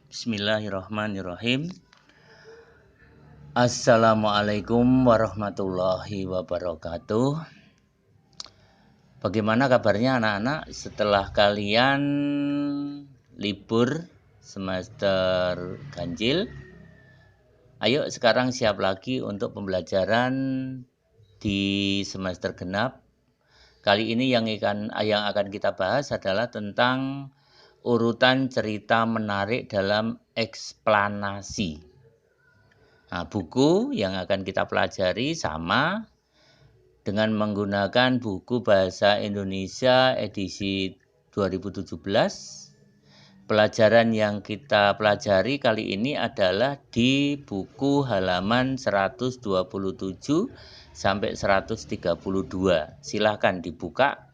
Bismillahirrahmanirrahim. Assalamualaikum warahmatullahi wabarakatuh. Bagaimana kabarnya anak-anak setelah kalian libur semester ganjil? Ayo sekarang siap lagi untuk pembelajaran di semester genap. Kali ini yang akan kita bahas adalah tentang urutan cerita menarik dalam eksplanasi. Nah, buku yang akan kita pelajari sama dengan menggunakan buku Bahasa Indonesia edisi 2017. Pelajaran yang kita pelajari kali ini adalah di buku halaman 127 sampai 132. Silahkan dibuka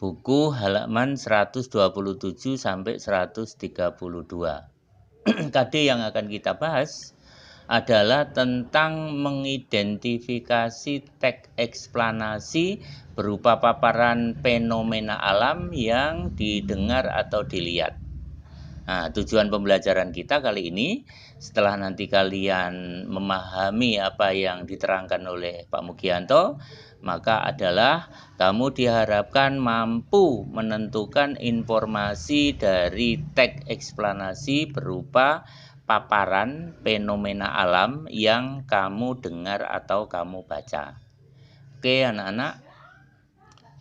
buku halaman 127 sampai 132. KD yang akan kita bahas adalah tentang mengidentifikasi teks eksplanasi berupa paparan fenomena alam yang didengar atau dilihat. Nah, tujuan pembelajaran kita kali ini, setelah nanti kalian memahami apa yang diterangkan oleh Pak Mugianto, maka adalah kamu diharapkan mampu menentukan informasi dari teks eksplanasi berupa paparan fenomena alam yang kamu dengar atau kamu baca. Oke anak-anak,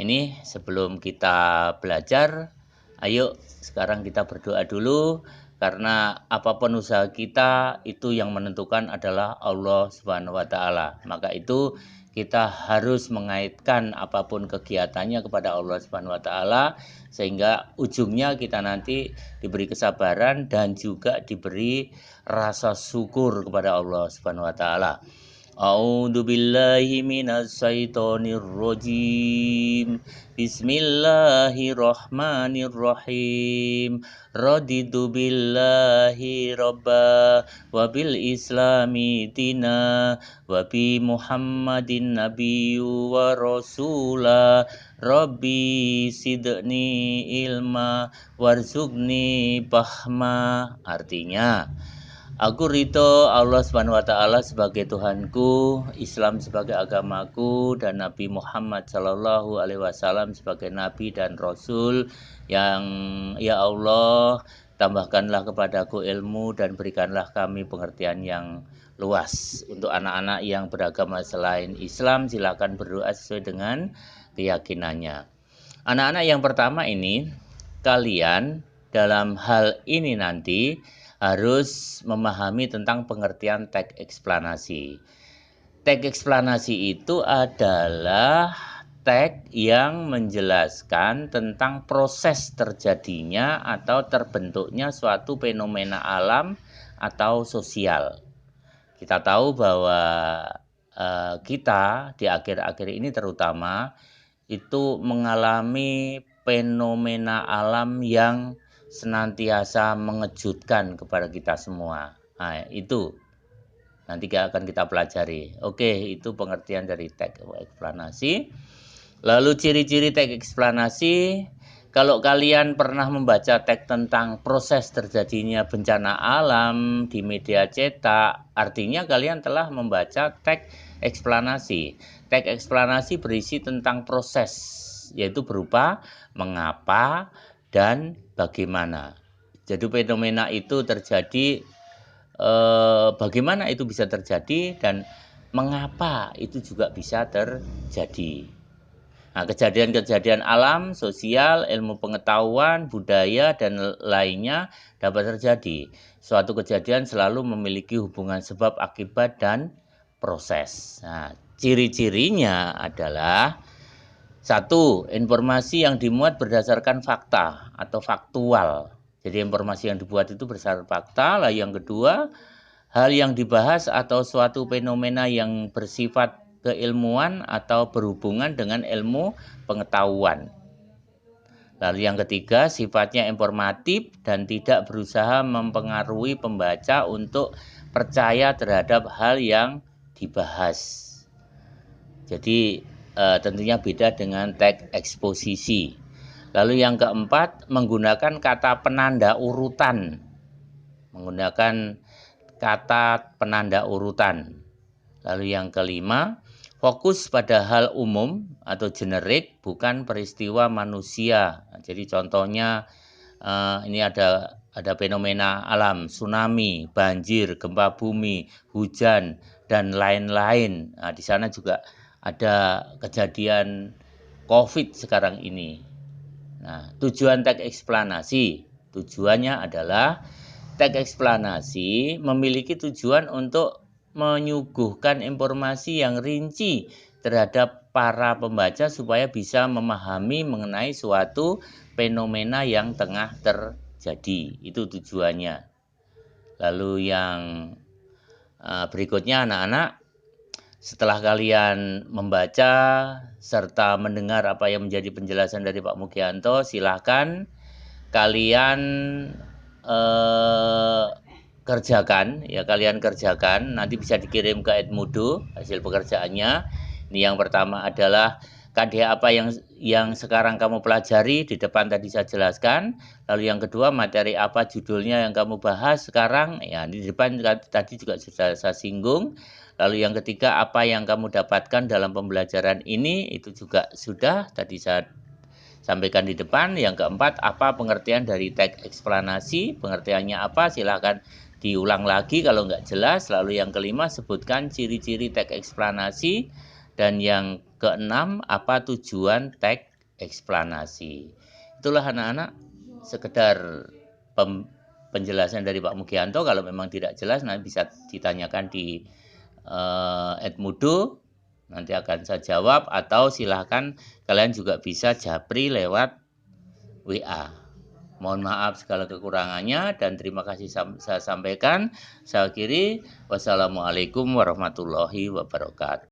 ini sebelum kita belajar, ayo sekarang kita berdoa dulu, karena apapun usaha kita itu yang menentukan adalah Allah Subhanahu wa taala. Maka itu kita harus mengaitkan apapun kegiatannya kepada Allah Subhanahu wa taala, sehingga ujungnya kita nanti diberi kesabaran dan juga diberi rasa syukur kepada Allah Subhanahu wa taala. A'udzu billahi minasy syaithanir rajim. Bismillahirrahmanirrahim. Raditu billahi robba wa bil islami dina wa bi Muhammadin nabiyyu wa rasula. Rabbi sidni ilma warzuqni fahma. Artinya, aku ridho Allah Subhanahu wa taala sebagai Tuhanku, Islam sebagai agamaku, dan Nabi Muhammad sallallahu alaihi wasallam sebagai nabi dan rasul. Yang ya Allah, tambahkanlah kepadaku ilmu dan berikanlah kami pengertian yang luas. Untuk anak-anak yang beragama selain Islam, silakan berdoa sesuai dengan keyakinannya. Anak-anak yang pertama ini, kalian dalam hal ini nanti harus memahami tentang pengertian teks eksplanasi. Teks eksplanasi itu adalah teks yang menjelaskan tentang proses terjadinya atau terbentuknya suatu fenomena alam atau sosial. Kita tahu bahwa kita di akhir-akhir ini terutama itu mengalami fenomena alam yang senantiasa mengejutkan kepada kita semua. Nah, itu nanti akan kita pelajari. Oke, itu pengertian dari teks eksplanasi. Lalu ciri-ciri teks eksplanasi, kalau kalian pernah membaca teks tentang proses terjadinya bencana alam di media cetak, artinya kalian telah membaca teks eksplanasi. Teks eksplanasi berisi tentang proses, yaitu berupa mengapa dan bagaimana. Jadi fenomena itu terjadi, bagaimana itu bisa terjadi dan mengapa itu juga bisa terjadi. Nah, kejadian-kejadian alam, sosial, ilmu pengetahuan, budaya, dan lainnya dapat terjadi. Suatu kejadian selalu memiliki hubungan sebab, akibat, dan proses. Nah, ciri-cirinya adalah: 1. Informasi yang dimuat berdasarkan fakta atau faktual. Jadi informasi yang dibuat itu berdasarkan fakta. Lalu yang kedua, hal yang dibahas atau suatu fenomena yang bersifat keilmuan atau berhubungan dengan ilmu pengetahuan. Lalu yang ketiga, sifatnya informatif dan tidak berusaha mempengaruhi pembaca untuk percaya terhadap hal yang dibahas. Jadi tentunya beda dengan teks eksposisi. Lalu yang keempat, menggunakan kata penanda urutan. menggunakan kata penanda urutan. Lalu yang kelima, fokus pada hal umum atau generik, bukan peristiwa manusia. Jadi contohnya ini ada fenomena alam, tsunami, banjir, gempa bumi, hujan, dan lain-lain. Nah, di sana juga ada kejadian COVID sekarang ini. Nah, tujuan teks eksplanasi, tujuannya adalah teks eksplanasi memiliki tujuan untuk menyuguhkan informasi yang rinci terhadap para pembaca supaya bisa memahami mengenai suatu fenomena yang tengah terjadi. Itu tujuannya. Lalu yang berikutnya anak-anak, setelah kalian membaca serta mendengar apa yang menjadi penjelasan dari Pak Mugianto, silahkan kalian kerjakan, nanti bisa dikirim ke Edmodo hasil pekerjaannya. Ini yang pertama adalah KDA apa yang sekarang kamu pelajari, di depan tadi saya jelaskan. Lalu yang kedua, materi apa judulnya yang kamu bahas sekarang, ya di depan tadi juga sudah saya singgung. Lalu yang ketiga, apa yang kamu dapatkan dalam pembelajaran ini, itu juga sudah tadi saya sampaikan di depan. Yang keempat, apa pengertian dari teks eksplanasi, pengertiannya apa, silahkan diulang lagi kalau nggak jelas. Lalu yang kelima, sebutkan ciri-ciri teks eksplanasi. Dan yang keenam, apa tujuan teks eksplanasi. Itulah anak-anak sekedar penjelasan dari Pak Mugianto. Kalau memang tidak jelas nanti bisa ditanyakan di Edmodo, nanti akan saya jawab, atau silahkan kalian juga bisa japri lewat WA. Mohon maaf segala kekurangannya dan terima kasih saya sampaikan. Saya akhiri, wassalamualaikum warahmatullahi wabarakatuh.